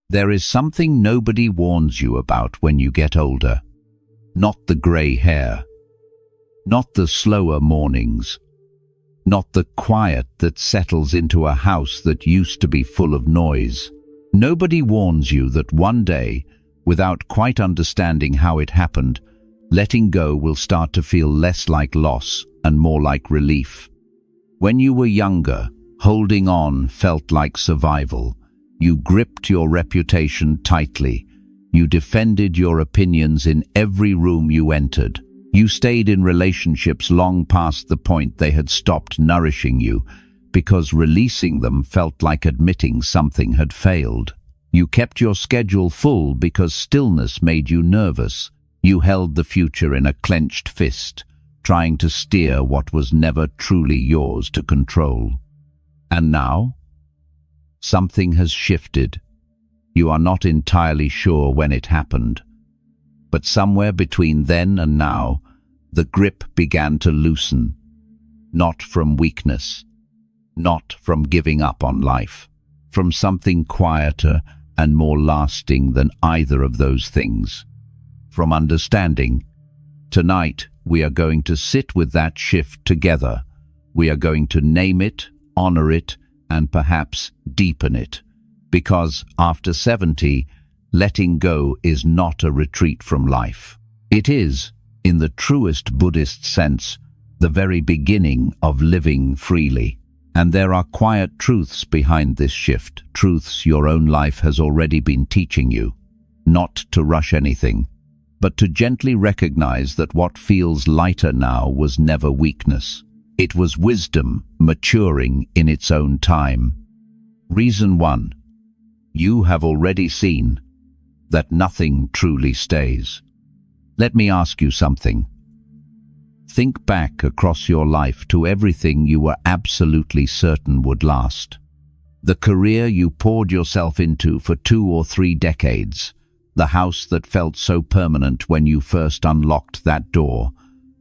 There is something nobody warns you about when you get older. Not the grey hair. Not the slower mornings. Not the quiet that settles into a house that used to be full of noise. Nobody warns you that one day, without quite understanding how it happened, letting go will start to feel less like loss and more like relief. When you were younger, holding on felt like survival. You gripped your reputation tightly. You defended your opinions in every room you entered. You stayed in relationships long past the point they had stopped nourishing you, because releasing them felt like admitting something had failed. You kept your schedule full because stillness made you nervous. You held the future in a clenched fist, trying to steer what was never truly yours to control. And now, something has shifted. You are not entirely sure when it happened, but somewhere between then and now, the grip began to loosen, not from weakness, not from giving up on life, from something quieter and more lasting than either of those things, from understanding. Tonight, we are going to sit with that shift together. We are going to name it, honor it, and perhaps deepen it. Because after 70, letting go is not a retreat from life. It is, in the truest Buddhist sense, the very beginning of living freely. And there are quiet truths behind this shift, truths your own life has already been teaching you. Not to rush anything, but to gently recognize that what feels lighter now was never weakness. It was wisdom maturing in its own time. Reason 1. You have already seen that nothing truly stays. Let me ask you something. Think back across your life to everything you were absolutely certain would last. The career you poured yourself into for 2 or 3 decades, the house that felt so permanent when you first unlocked that door,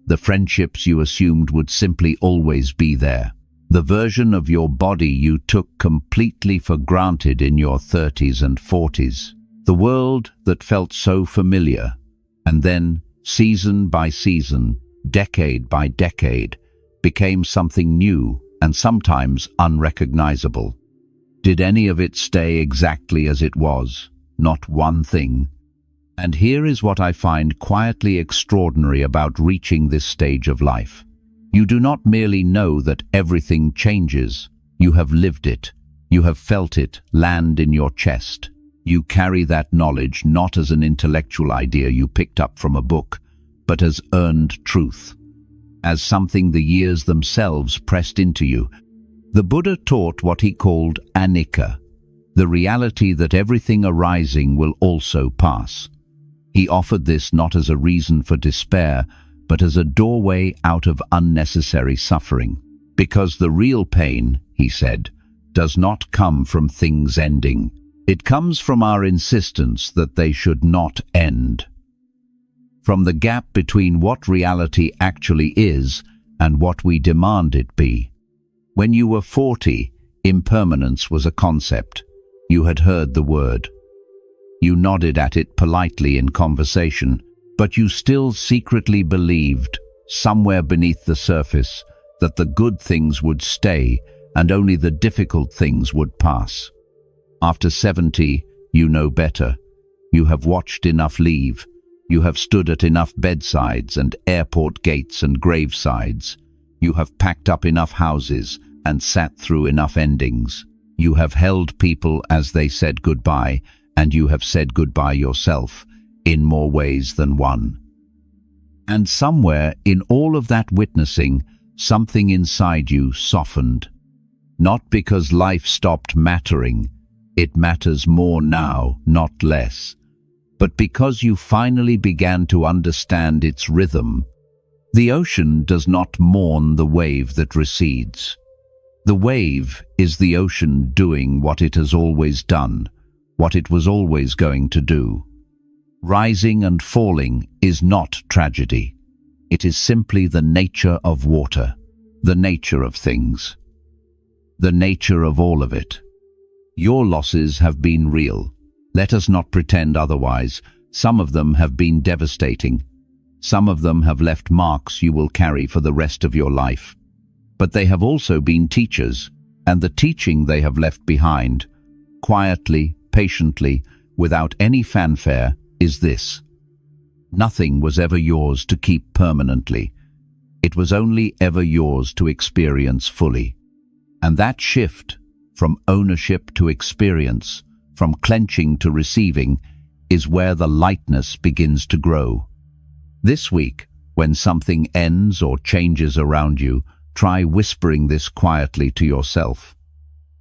the friendships you assumed would simply always be there, the version of your body you took completely for granted in your 30s and 40s, the world that felt so familiar, and then, season by season, decade by decade, became something new and sometimes unrecognizable. Did any of it stay exactly as it was? Not one thing. And here is what I find quietly extraordinary about reaching this stage of life. You do not merely know that everything changes. You have lived it. You have felt it land in your chest. You carry that knowledge not as an intellectual idea you picked up from a book, but as earned truth, as something the years themselves pressed into you. The Buddha taught what he called anicca, the reality that everything arising will also pass. He offered this not as a reason for despair, but as a doorway out of unnecessary suffering. Because the real pain, he said, does not come from things ending. It comes from our insistence that they should not end. From the gap between what reality actually is and what we demand it be. When you were 40, impermanence was a concept. You had heard the word. You nodded at it politely in conversation, but you still secretly believed, somewhere beneath the surface, that the good things would stay and only the difficult things would pass. After 70, you know better. You have watched enough leave. You have stood at enough bedsides and airport gates and gravesides. You have packed up enough houses and sat through enough endings. You have held people as they said goodbye, and you have said goodbye yourself, in more ways than one. And somewhere in all of that witnessing, something inside you softened. Not because life stopped mattering, it matters more now, not less, but because you finally began to understand its rhythm. The ocean does not mourn the wave that recedes. The wave is the ocean doing what it has always done, what it was always going to do. Rising and falling is not tragedy. It is simply the nature of water, the nature of things, the nature of all of it. Your losses have been real. Let us not pretend otherwise. Some of them have been devastating. Some of them have left marks you will carry for the rest of your life. But they have also been teachers, and the teaching they have left behind, quietly, patiently, without any fanfare, is this: nothing was ever yours to keep permanently. It was only ever yours to experience fully. And that shift, from ownership to experience, from clenching to receiving, is where the lightness begins to grow. This week, when something ends or changes around you, try whispering this quietly to yourself.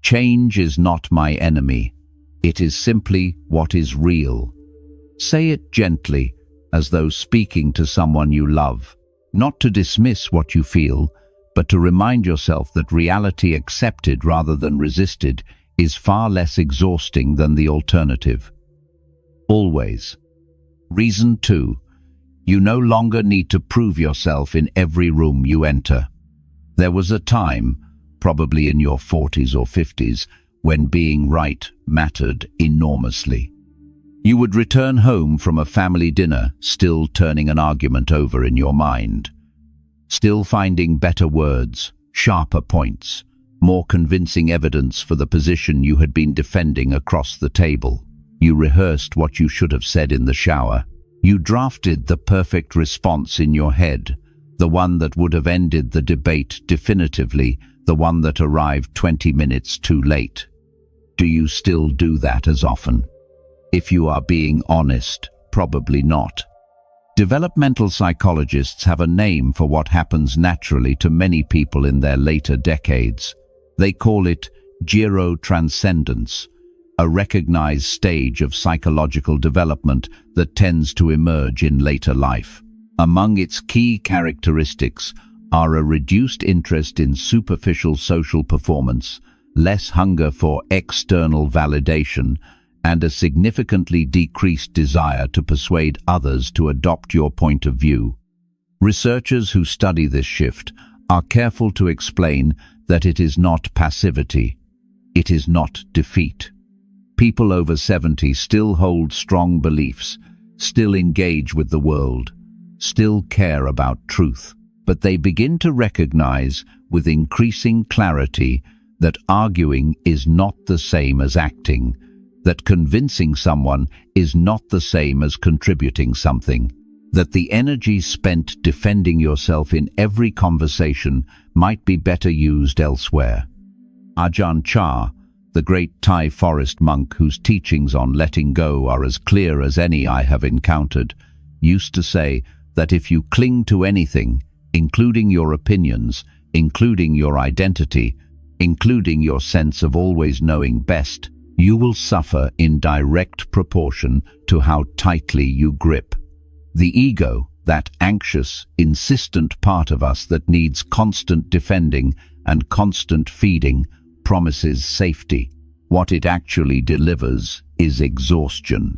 Change is not my enemy. It is simply what is real. Say it gently, as though speaking to someone you love, not to dismiss what you feel, but to remind yourself that reality accepted rather than resisted is far less exhausting than the alternative. Always. Reason 2. You no longer need to prove yourself in every room you enter. There was a time, probably in your 40s or 50s, when being right mattered enormously. You would return home from a family dinner, still turning an argument over in your mind, still finding better words, sharper points, more convincing evidence for the position you had been defending across the table. You rehearsed what you should have said in the shower. You drafted the perfect response in your head, the one that would have ended the debate definitively, the one that arrived 20 minutes too late. Do you still do that as often? If you are being honest, probably not. Developmental psychologists have a name for what happens naturally to many people in their later decades. They call it gerotranscendence, a recognized stage of psychological development that tends to emerge in later life. Among its key characteristics are a reduced interest in superficial social performance, less hunger for external validation, and a significantly decreased desire to persuade others to adopt your point of view. Researchers who study this shift are careful to explain that it is not passivity. It is not defeat. People over 70 still hold strong beliefs, still engage with the world, still care about truth, but they begin to recognize with increasing clarity that arguing is not the same as acting, that convincing someone is not the same as contributing something, that the energy spent defending yourself in every conversation might be better used elsewhere. Ajahn Chah, the great Thai forest monk whose teachings on letting go are as clear as any I have encountered, used to say that if you cling to anything, including your opinions, including your identity, including your sense of always knowing best, you will suffer in direct proportion to how tightly you grip. The ego, that anxious, insistent part of us that needs constant defending and constant feeding, promises safety. What it actually delivers is exhaustion.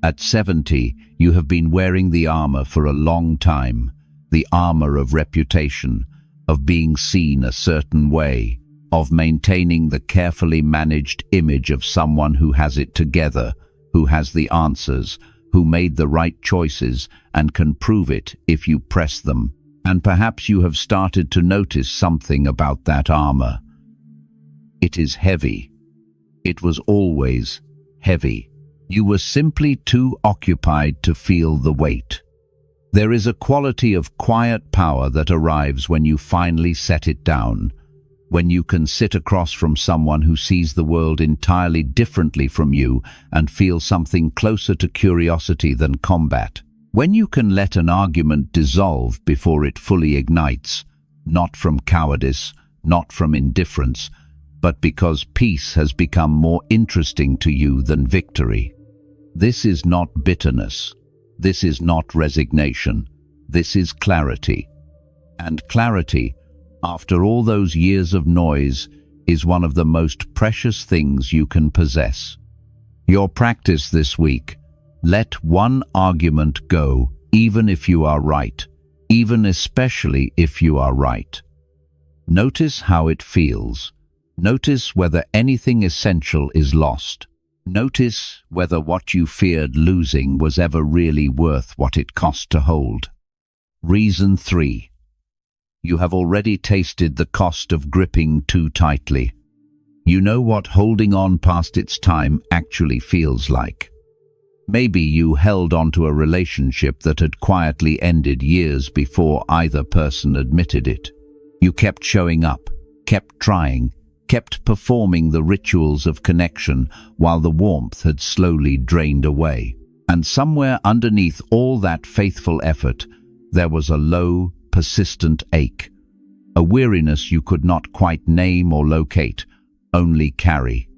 At 70, you have been wearing the armor for a long time, the armor of reputation, of being seen a certain way, of maintaining the carefully managed image of someone who has it together, who has the answers, who made the right choices and can prove it if you press them. And perhaps you have started to notice something about that armor. It is heavy. It was always heavy. You were simply too occupied to feel the weight. There is a quality of quiet power that arrives when you finally set it down, when you can sit across from someone who sees the world entirely differently from you and feel something closer to curiosity than combat. When you can let an argument dissolve before it fully ignites, not from cowardice, not from indifference, but because peace has become more interesting to you than victory. This is not bitterness. This is not resignation. This is clarity. And clarity, after all those years of noise, is one of the most precious things you can possess. Your practice this week: let one argument go, even if you are right, even especially if you are right. Notice how it feels. Notice whether anything essential is lost. Notice whether what you feared losing was ever really worth what it cost to hold. Reason 3. You have already tasted the cost of gripping too tightly. You know what holding on past its time actually feels like. Maybe you held on to a relationship that had quietly ended years before either person admitted it. You kept showing up, kept trying, kept performing the rituals of connection while the warmth had slowly drained away. And somewhere underneath all that faithful effort, there was a low, persistent ache, a weariness you could not quite name or locate, only carry.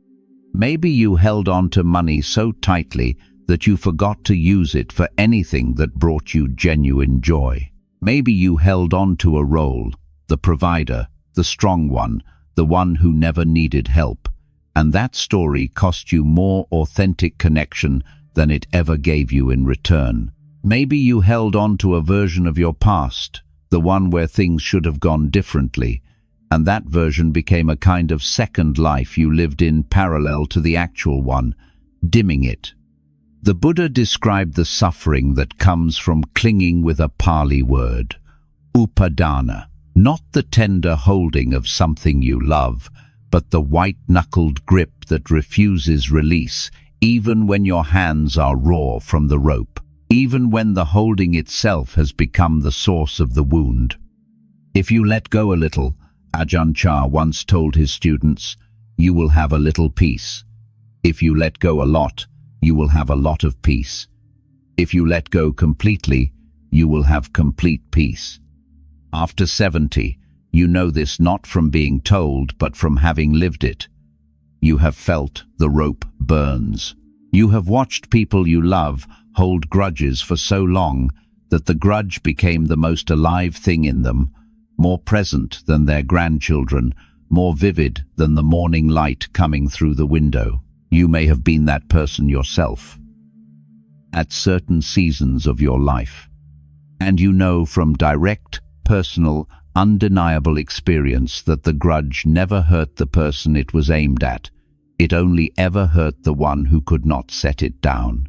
Maybe you held on to money so tightly that you forgot to use it for anything that brought you genuine joy. Maybe you held on to a role, the provider, the strong one, the one who never needed help, and that story cost you more authentic connection than it ever gave you in return. Maybe you held on to a version of your past, the one where things should have gone differently, and that version became a kind of second life you lived in parallel to the actual one, dimming it. The Buddha described the suffering that comes from clinging with a Pali word, upadana, not the tender holding of something you love, but the white-knuckled grip that refuses release, even when your hands are raw from the rope, even when the holding itself has become the source of the wound. If you let go a little, Ajahn Chah once told his students, you will have a little peace. If you let go a lot, you will have a lot of peace. If you let go completely, you will have complete peace. After 70, you know this not from being told, but from having lived it. You have felt the rope burns. You have watched people you love hold grudges for so long that the grudge became the most alive thing in them, more present than their grandchildren, more vivid than the morning light coming through the window. You may have been that person yourself at certain seasons of your life. And you know from direct, personal, undeniable experience that the grudge never hurt the person it was aimed at. It only ever hurt the one who could not set it down.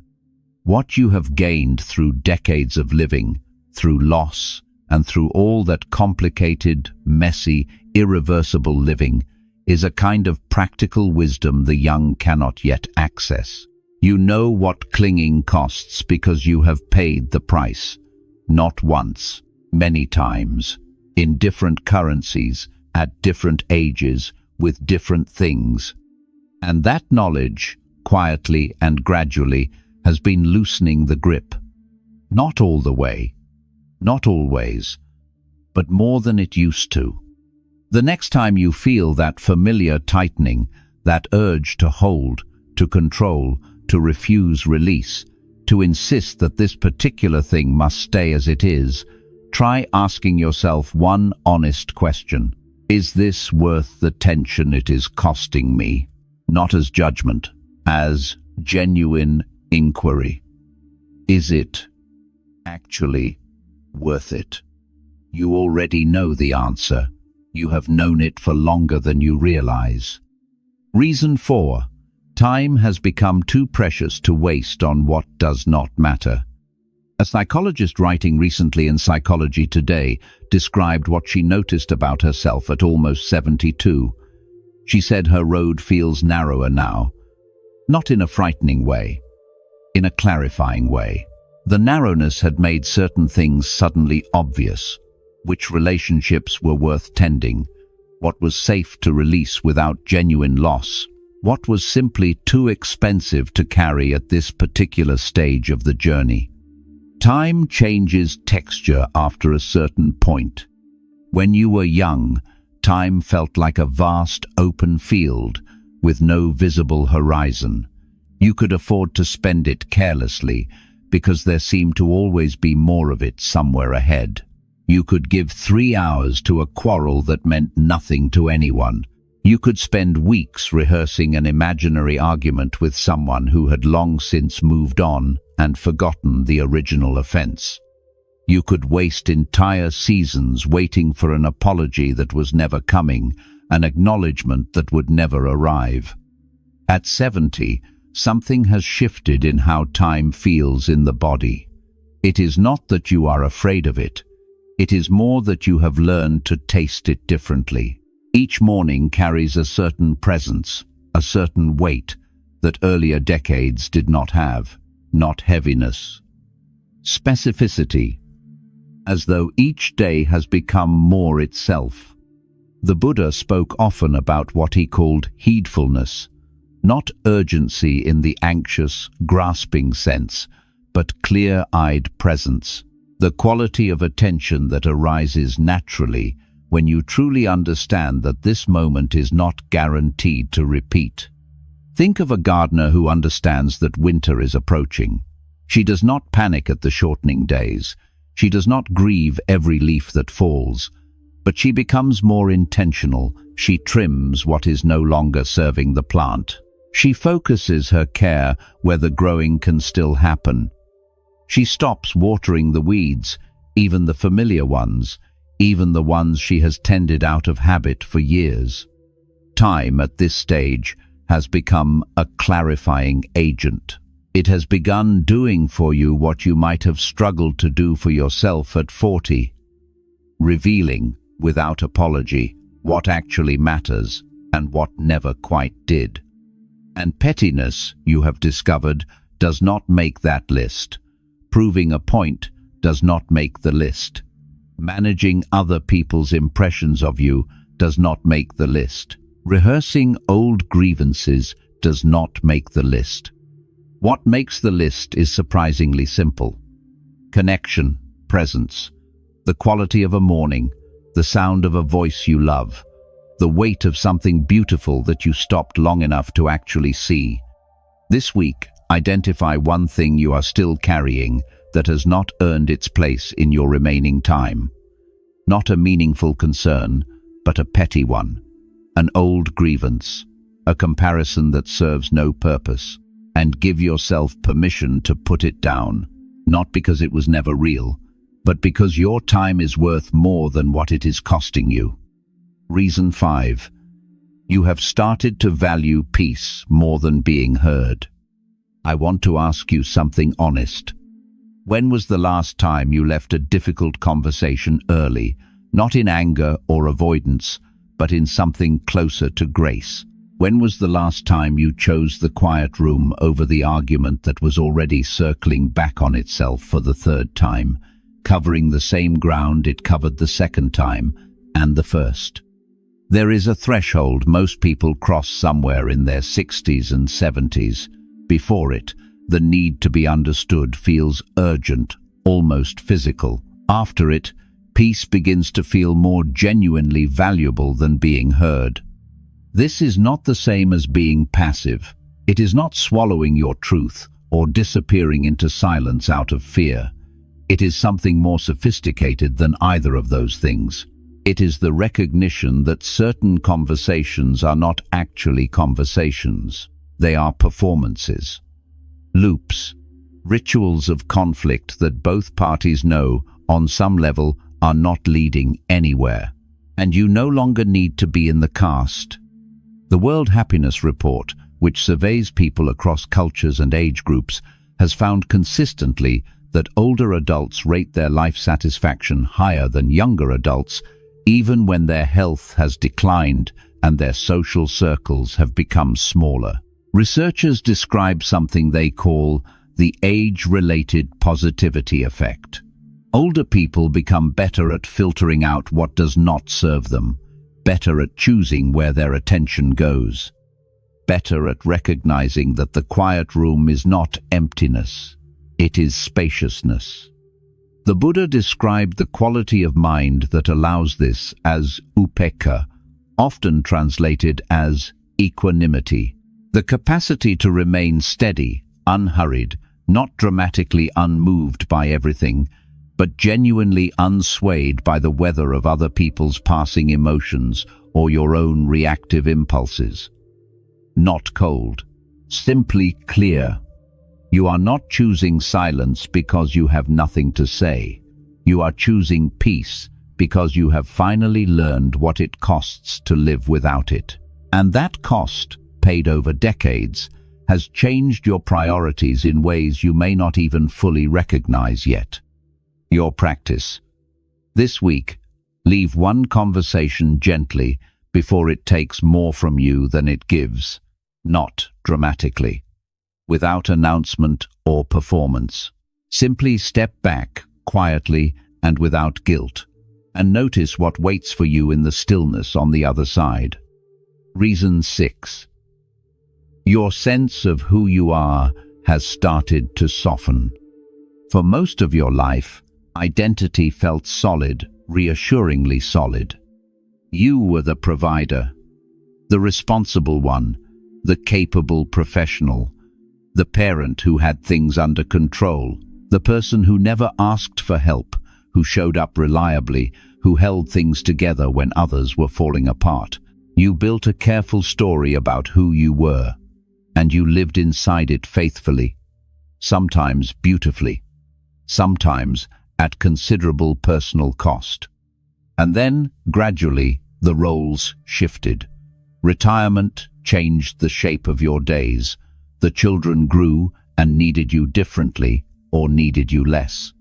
What you have gained through decades of living, through loss, and through all that complicated, messy, irreversible living, is a kind of practical wisdom the young cannot yet access. You know what clinging costs because you have paid the price, not once, many times, in different currencies, at different ages, with different things. And that knowledge, quietly and gradually, has been loosening the grip. Not all the way, not always, but more than it used to. The next time you feel that familiar tightening, that urge to hold, to control, to refuse release, to insist that this particular thing must stay as it is, try asking yourself one honest question. Is this worth the tension it is costing me? Not as judgment, as genuine inquiry. Is it actually worth it? You already know the answer. You have known it for longer than you realize. Reason 4. Time has become too precious to waste on what does not matter. A psychologist writing recently in Psychology Today described what she noticed about herself at almost 72. She said her road feels narrower now, not in a frightening way, in a clarifying way. The narrowness had made certain things suddenly obvious. Which relationships were worth tending, what was safe to release without genuine loss, what was simply too expensive to carry at this particular stage of the journey. Time changes texture after a certain point. When you were young, time felt like a vast open field with no visible horizon. You could afford to spend it carelessly because there seemed to always be more of it somewhere ahead. You could give 3 hours to a quarrel that meant nothing to anyone. You could spend weeks rehearsing an imaginary argument with someone who had long since moved on and forgotten the original offense. You could waste entire seasons waiting for an apology that was never coming, an acknowledgement that would never arrive. At 70, something has shifted in how time feels in the body. It is not that you are afraid of it. It is more that you have learned to taste it differently. Each morning carries a certain presence, a certain weight that earlier decades did not have, not heaviness. Specificity, as though each day has become more itself. The Buddha spoke often about what he called heedfulness, not urgency in the anxious, grasping sense, but clear-eyed presence, the quality of attention that arises naturally when you truly understand that this moment is not guaranteed to repeat. Think of a gardener who understands that winter is approaching. She does not panic at the shortening days. She does not grieve every leaf that falls, but she becomes more intentional. She trims what is no longer serving the plant. She focuses her care where the growing can still happen. She stops watering the weeds, even the familiar ones, even the ones she has tended out of habit for years. Time at this stage has become a clarifying agent. It has begun doing for you what you might have struggled to do for yourself at 40, revealing, without apology, what actually matters and what never quite did. And pettiness, you have discovered, does not make that list. Proving a point does not make the list. Managing other people's impressions of you does not make the list. Rehearsing old grievances does not make the list. What makes the list is surprisingly simple. Connection, presence, the quality of a morning, the sound of a voice you love, the weight of something beautiful that you stopped long enough to actually see. This week, identify one thing you are still carrying that has not earned its place in your remaining time. Not a meaningful concern, but a petty one. An old grievance, a comparison that serves no purpose, and give yourself permission to put it down, not because it was never real, but because your time is worth more than what it is costing you. Reason 5. You have started to value peace more than being heard. I want to ask you something honest. When was the last time you left a difficult conversation early, not in anger or avoidance, but in something closer to grace? When was the last time you chose the quiet room over the argument that was already circling back on itself for the third time, covering the same ground it covered the second time and the first? There is a threshold most people cross somewhere in their 60s and 70s. Before it, the need to be understood feels urgent, almost physical. After it, peace begins to feel more genuinely valuable than being heard. This is not the same as being passive. It is not swallowing your truth or disappearing into silence out of fear. It is something more sophisticated than either of those things. It is the recognition that certain conversations are not actually conversations. They are performances, loops, rituals of conflict that both parties know, on some level, are not leading anywhere. And you no longer need to be in the cast. The World Happiness Report, which surveys people across cultures and age groups, has found consistently that older adults rate their life satisfaction higher than younger adults, even when their health has declined and their social circles have become smaller. Researchers describe something they call the age-related positivity effect. Older people become better at filtering out what does not serve them, better at choosing where their attention goes, better at recognizing that the quiet room is not emptiness, it is spaciousness. The Buddha described the quality of mind that allows this as upekkha, often translated as equanimity, the capacity to remain steady, unhurried, not dramatically unmoved by everything, but genuinely unswayed by the weather of other people's passing emotions or your own reactive impulses. Not cold, simply clear. You are not choosing silence because you have nothing to say. You are choosing peace because you have finally learned what it costs to live without it. And that cost, paid over decades, has changed your priorities in ways you may not even fully recognize yet. Your practice. This week, leave one conversation gently before it takes more from you than it gives, not dramatically, without announcement or performance. Simply step back, quietly and without guilt, and notice what waits for you in the stillness on the other side. Reason 6. Your sense of who you are has started to soften. For most of your life, identity felt solid, reassuringly solid. You were the provider, the responsible one, the capable professional, the parent who had things under control, the person who never asked for help, who showed up reliably, who held things together when others were falling apart. You built a careful story about who you were, and you lived inside it faithfully, sometimes beautifully, sometimes at considerable personal cost. And then, gradually, the roles shifted. Retirement changed the shape of your days. The children grew and needed you differently, or needed you less.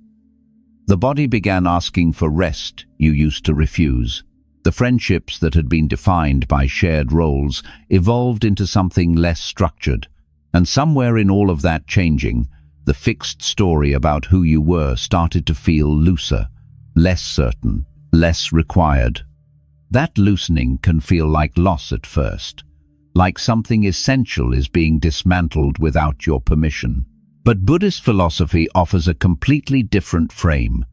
The body began asking for rest you used to refuse. The friendships that had been defined by shared roles evolved into something less structured, and somewhere in all of that changing, the fixed story about who you were started to feel looser, less certain, less required. That loosening can feel like loss at first, like something essential is being dismantled without your permission. But Buddhist philosophy offers a completely different frame.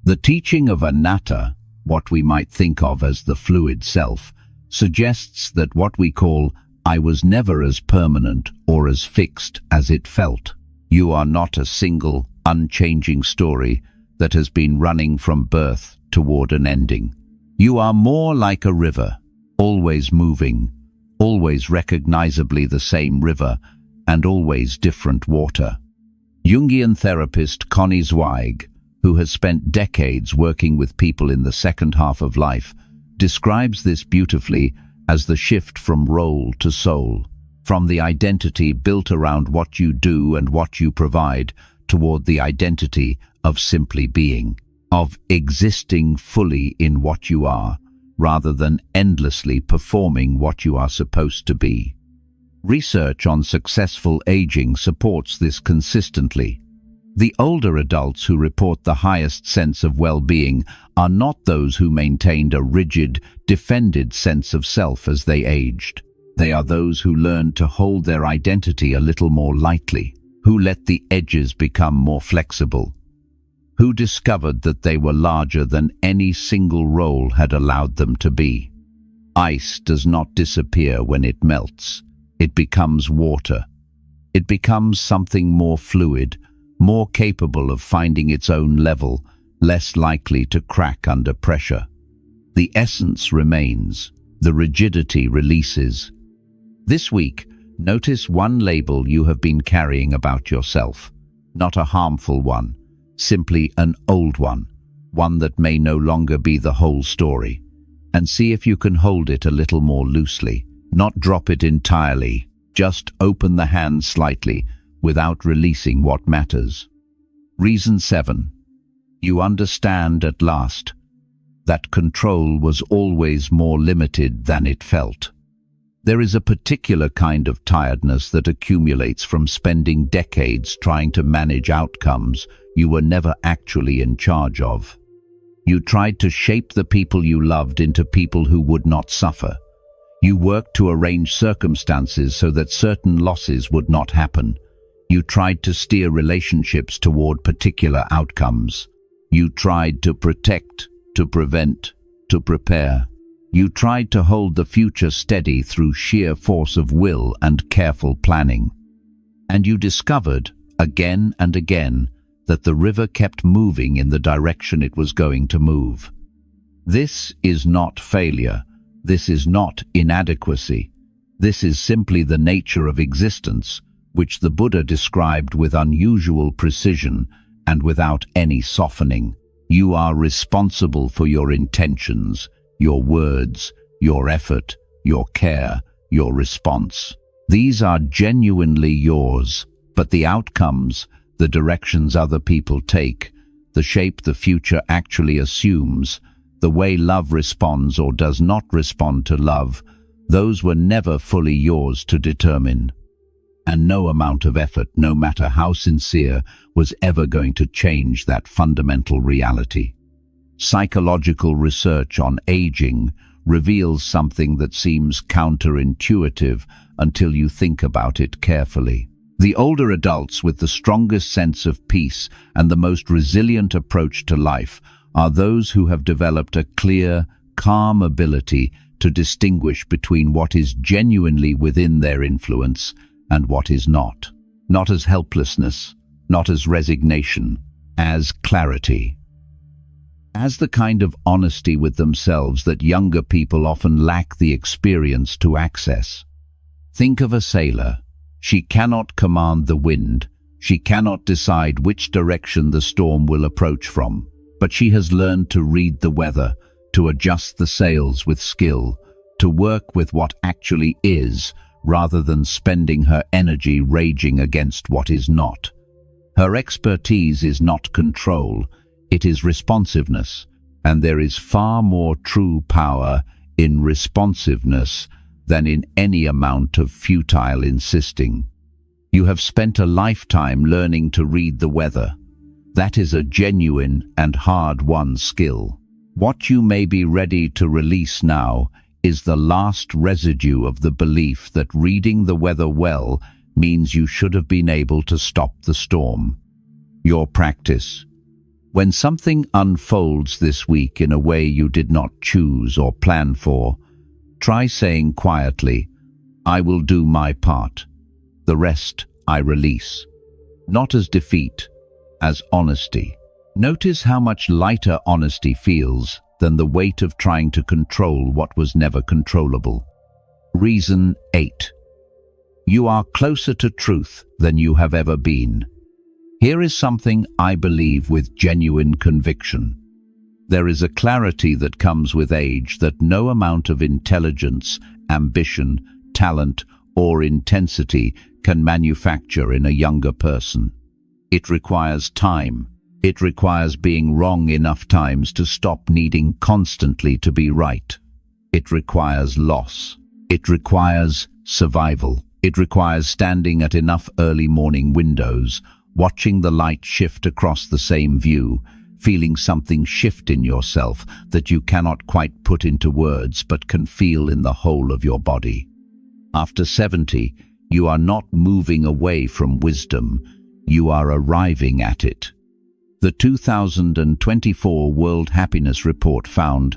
The teaching of anatta, what we might think of as the fluid self, suggests that what we call I was never as permanent or as fixed as it felt. You are not a single, unchanging story that has been running from birth toward an ending. You are more like a river, always moving, always recognizably the same river, and always different water. Jungian therapist Connie Zweig, who has spent decades working with people in the second half of life, describes this beautifully as the shift from role to soul, from the identity built around what you do and what you provide toward the identity of simply being, of existing fully in what you are, rather than endlessly performing what you are supposed to be. Research on successful aging supports this consistently. The older adults who report the highest sense of well-being are not those who maintained a rigid, defended sense of self as they aged. They are those who learned to hold their identity a little more lightly, who let the edges become more flexible, who discovered that they were larger than any single role had allowed them to be. Ice does not disappear when it melts. It becomes water. It becomes something more fluid, more capable of finding its own level, less likely to crack under pressure. The essence remains. The rigidity releases. This week, notice one label you have been carrying about yourself. Not a harmful one, simply an old one that may no longer be the whole story. And see if you can hold it a little more loosely. Not drop it entirely, just open the hand slightly without releasing what matters. Reason 7. You understand at last that control was always more limited than it felt. There is a particular kind of tiredness that accumulates from spending decades trying to manage outcomes you were never actually in charge of. You tried to shape the people you loved into people who would not suffer. You worked to arrange circumstances so that certain losses would not happen. You tried to steer relationships toward particular outcomes. You tried to protect, to prevent, to prepare. You tried to hold the future steady through sheer force of will and careful planning. And you discovered, again and again, that the river kept moving in the direction it was going to move. This is not failure. This is not inadequacy. This is simply the nature of existence, which the Buddha described with unusual precision and without any softening. You are responsible for your intentions, your words, your effort, your care, your response. These are genuinely yours, but the outcomes, the directions other people take, the shape the future actually assumes, the way love responds or does not respond to love, those were never fully yours to determine. And no amount of effort, no matter how sincere, was ever going to change that fundamental reality. Psychological research on aging reveals something that seems counterintuitive until you think about it carefully. The older adults with the strongest sense of peace and the most resilient approach to life are those who have developed a clear, calm ability to distinguish between what is genuinely within their influence and what is not. Not as helplessness, not as resignation, as clarity. As the kind of honesty with themselves that younger people often lack the experience to access. Think of a sailor. She cannot command the wind. She cannot decide which direction the storm will approach from. But she has learned to read the weather, to adjust the sails with skill, to work with what actually is, rather than spending her energy raging against what is not. Her expertise is not control, it is responsiveness, and there is far more true power in responsiveness than in any amount of futile insisting. You have spent a lifetime learning to read the weather. That is a genuine and hard-won skill. What you may be ready to release now is the last residue of the belief that reading the weather well means you should have been able to stop the storm. Your practice. When something unfolds this week in a way you did not choose or plan for, try saying quietly, "I will do my part. The rest I release." Not as defeat, as honesty. Notice how much lighter honesty feels than the weight of trying to control what was never controllable. Reason 8. You are closer to truth than you have ever been. Here is something I believe with genuine conviction. There is a clarity that comes with age that no amount of intelligence, ambition, talent, or intensity can manufacture in a younger person. It requires time. It requires being wrong enough times to stop needing constantly to be right. It requires loss. It requires survival. It requires standing at enough early morning windows, watching the light shift across the same view, feeling something shift in yourself that you cannot quite put into words but can feel in the whole of your body. After 70, you are not moving away from wisdom, you are arriving at it. The 2024 World Happiness Report found,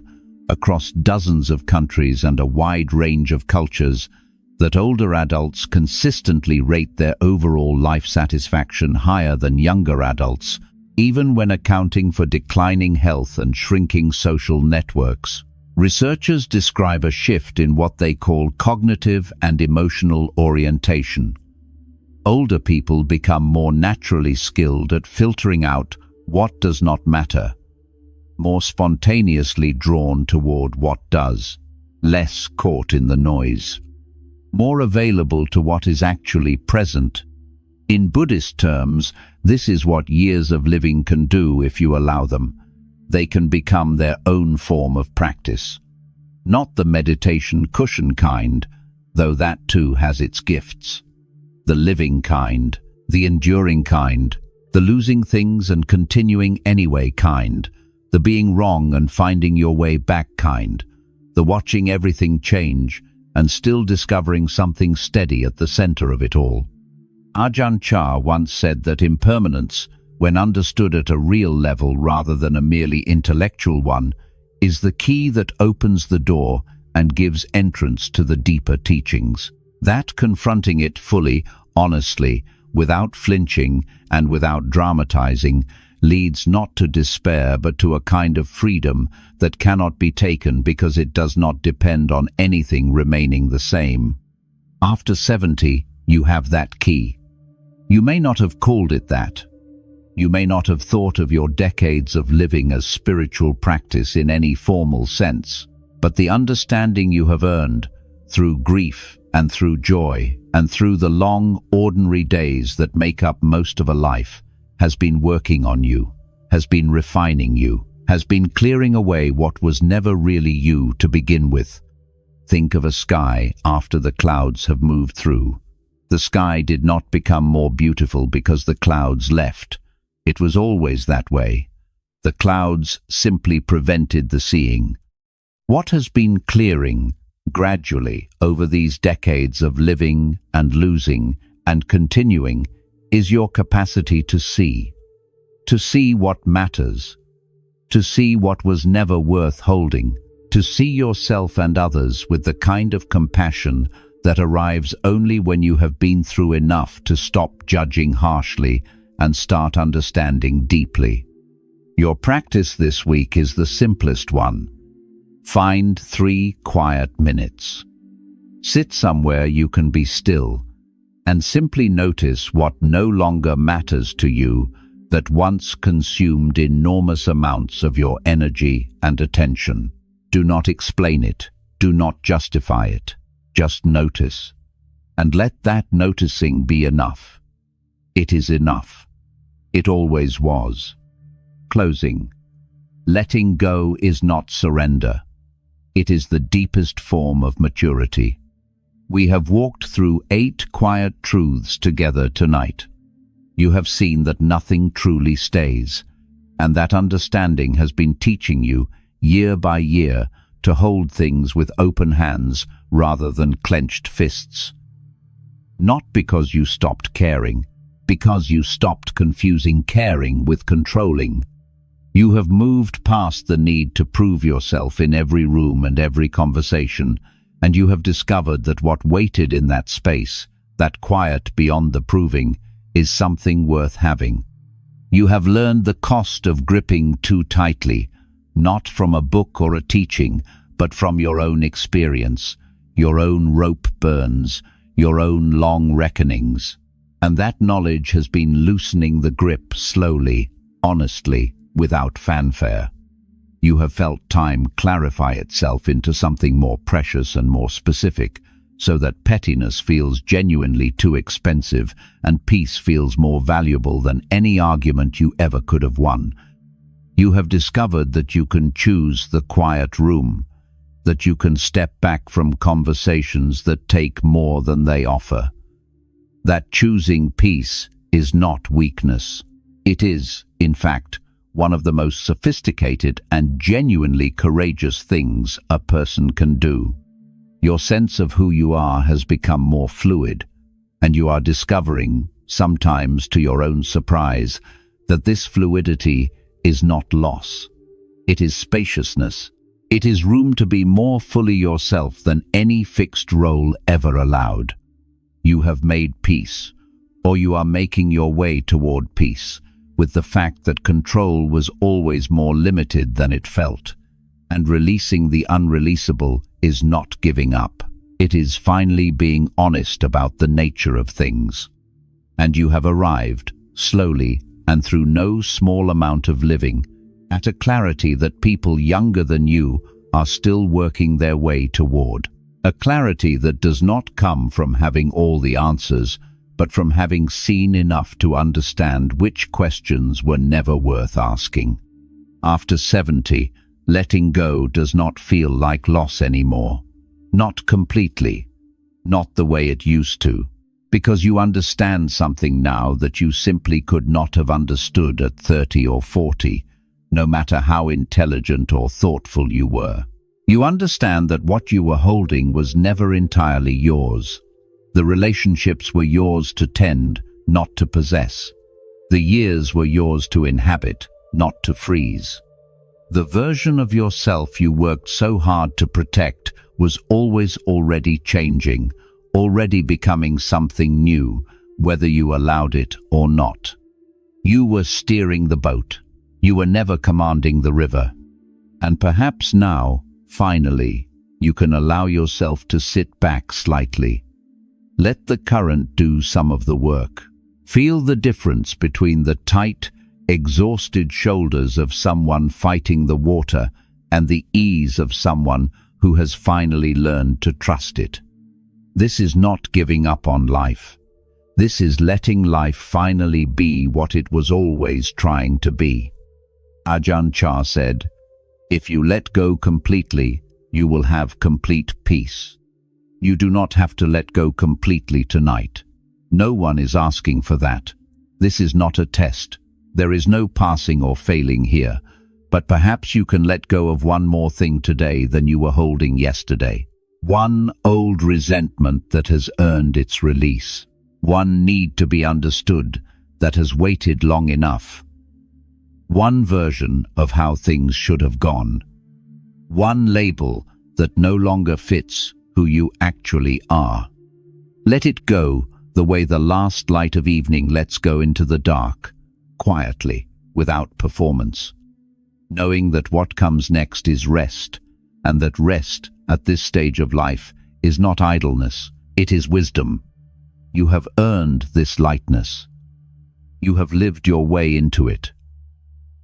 across dozens of countries and a wide range of cultures, that older adults consistently rate their overall life satisfaction higher than younger adults, even when accounting for declining health and shrinking social networks. Researchers describe a shift in what they call cognitive and emotional orientation. Older people become more naturally skilled at filtering out what does not matter, more spontaneously drawn toward what does, less caught in the noise, more available to what is actually present. In Buddhist terms, this is what years of living can do if you allow them. They can become their own form of practice. Not the meditation cushion kind, though that too has its gifts. The living kind, the enduring kind, the losing things and continuing anyway kind, the being wrong and finding your way back kind, the watching everything change and still discovering something steady at the center of it all. Ajahn Chah once said that impermanence, when understood at a real level rather than a merely intellectual one, is the key that opens the door and gives entrance to the deeper teachings. That confronting it fully, honestly, without flinching and without dramatizing, leads not to despair but to a kind of freedom that cannot be taken because it does not depend on anything remaining the same. After 70, you have that key. You may not have called it that. You may not have thought of your decades of living as spiritual practice in any formal sense, but the understanding you have earned, through grief and through joy, and through the long, ordinary days that make up most of a life, has been working on you, has been refining you, has been clearing away what was never really you to begin with. Think of a sky after the clouds have moved through. The sky did not become more beautiful because the clouds left. It was always that way. The clouds simply prevented the seeing. What has been clearing gradually over these decades of living and losing and continuing is your capacity to see what matters, to see what was never worth holding, to see yourself and others with the kind of compassion that arrives only when you have been through enough to stop judging harshly and start understanding deeply. Your practice this week is the simplest one. Find 3 quiet minutes. Sit somewhere you can be still and simply notice what no longer matters to you that once consumed enormous amounts of your energy and attention. Do not explain it. Do not justify it. Just notice. And let that noticing be enough. It is enough. It always was. Closing. Letting go is not surrender. It is the deepest form of maturity. We have walked through 8 quiet truths together tonight. You have seen that nothing truly stays, and that understanding has been teaching you, year by year, to hold things with open hands rather than clenched fists. Not because you stopped caring, because you stopped confusing caring with controlling. You have moved past the need to prove yourself in every room and every conversation, and you have discovered that what waited in that space, that quiet beyond the proving, is something worth having. You have learned the cost of gripping too tightly, not from a book or a teaching, but from your own experience, your own rope burns, your own long reckonings. And that knowledge has been loosening the grip slowly, honestly, without fanfare. You have felt time clarify itself into something more precious and more specific, so that pettiness feels genuinely too expensive and peace feels more valuable than any argument you ever could have won. You have discovered that you can choose the quiet room, that you can step back from conversations that take more than they offer. That choosing peace is not weakness. It is, in fact, one of the most sophisticated and genuinely courageous things a person can do. Your sense of who you are has become more fluid, and you are discovering, sometimes to your own surprise, that this fluidity is not loss. It is spaciousness. It is room to be more fully yourself than any fixed role ever allowed. You have made peace, or you are making your way toward peace, with the fact that control was always more limited than it felt, and releasing the unreleasable is not giving up. It is finally being honest about the nature of things. And you have arrived, slowly and through no small amount of living, at a clarity that people younger than you are still working their way toward. A clarity that does not come from having all the answers, but from having seen enough to understand which questions were never worth asking. After 70, letting go does not feel like loss anymore. Not completely. Not the way it used to. Because you understand something now that you simply could not have understood at 30 or 40, no matter how intelligent or thoughtful you were. You understand that what you were holding was never entirely yours. The relationships were yours to tend, not to possess. The years were yours to inhabit, not to freeze. The version of yourself you worked so hard to protect was always already changing, already becoming something new, whether you allowed it or not. You were steering the boat. You were never commanding the river. And perhaps now, finally, you can allow yourself to sit back slightly. Let the current do some of the work. Feel the difference between the tight, exhausted shoulders of someone fighting the water and the ease of someone who has finally learned to trust it. This is not giving up on life. This is letting life finally be what it was always trying to be. Ajahn Chah said, "If you let go completely, you will have complete peace." You do not have to let go completely tonight. No one is asking for that. This is not a test. There is no passing or failing here. But perhaps you can let go of one more thing today than you were holding yesterday. One old resentment that has earned its release. One need to be understood that has waited long enough. One version of how things should have gone. One label that no longer fits who you actually are. Let it go the way the last light of evening lets go into the dark, quietly, without performance. Knowing that what comes next is rest, and that rest at this stage of life is not idleness, it is wisdom. You have earned this lightness. You have lived your way into it.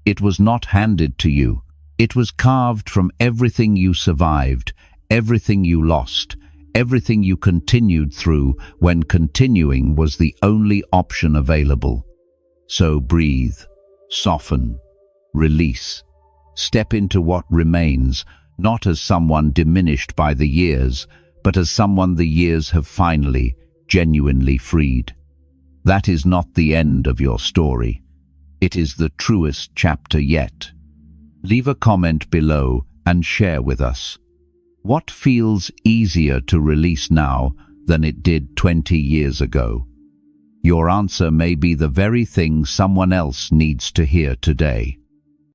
It was not handed to you. It was carved from everything you survived, everything you lost, everything you continued through when continuing was the only option available. So breathe, soften, release. Step into what remains, not as someone diminished by the years, but as someone the years have finally, genuinely freed. That is not the end of your story. It is the truest chapter yet. Leave a comment below and share with us. What feels easier to release now than it did 20 years ago? Your answer may be the very thing someone else needs to hear today.